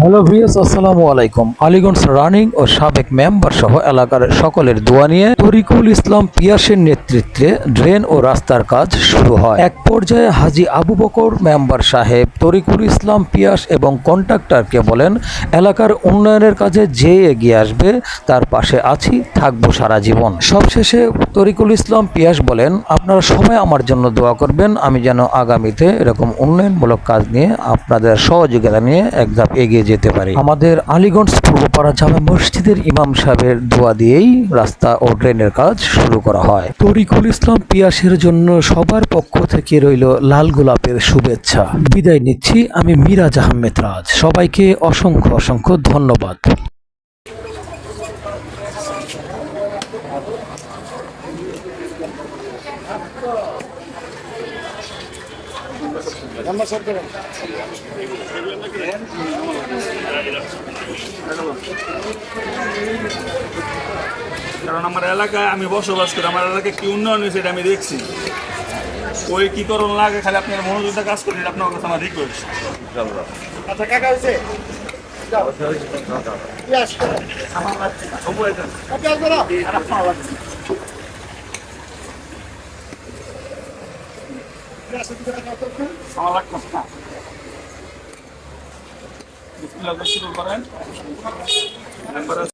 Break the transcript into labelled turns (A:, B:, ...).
A: Hello viewers, আসসালামু আলাইকুম। Aliganj running ও সাবেক মেম্বার সহ এলাকার সকলের দোয়া নিয়ে তরিকুল ইসলাম পিয়াসের নেতৃত্বে ড্রেন ও রাস্তার কাজ শুরু হয়। এক পর্যায়ে হাজী আবু বকর মেম্বার সাহেব তরিকুল ইসলাম পিয়াস এবং কন্ট্রাক্টরকে বলেন, এলাকার উন্নয়নের কাজে যে এগিয়ে আসবে তার পাশে আছি, থাকবো সারা জীবন। সবশেষে তরিকুল ইসলাম পিয়াস বলেন, আপনারা সবাই আমার জন্য দোয়া করবেন, আমি যেন আগামীতে এরকম উন্নয়নমূলক কাজ নিয়ে আপনাদের সহযোগিতা নিয়ে এক ধাপ এগিয়ে যেতে পারি। আমাদের আলীগঞ্জ পূর্বপাড়া জামে মসজিদের ইমাম সাহেবের দোয়া দিয়েই রাস্তা ও ড্রেনের কাজ শুরু করা হয়। তরিকুল ইসলাম পিয়াসের জন্য সবার পক্ষ থেকে রইল লাল গোলাপের শুভেচ্ছা। বিদায় নিচ্ছি আমি মিরাজ আহমেদ রাজ। সবাইকে অসংখ্য অসংখ্য ধন্যবাদ।
B: কারণ আমার এলাকায় আমি বসবাস করি, আমার এলাকায় কি উন্নয়ন হয়েছে এটা আমি দেখছি। ওই কি করণ লাগে, খালি আপনার মনোযোগটা কাজ করেন, আপনার কাছে আমার রিকোয়েস্ট।
C: আচ্ছা কাকা হয়েছে
B: আমার লাগতো না। বিসমিল্লাহ দিয়ে শুরু করেন।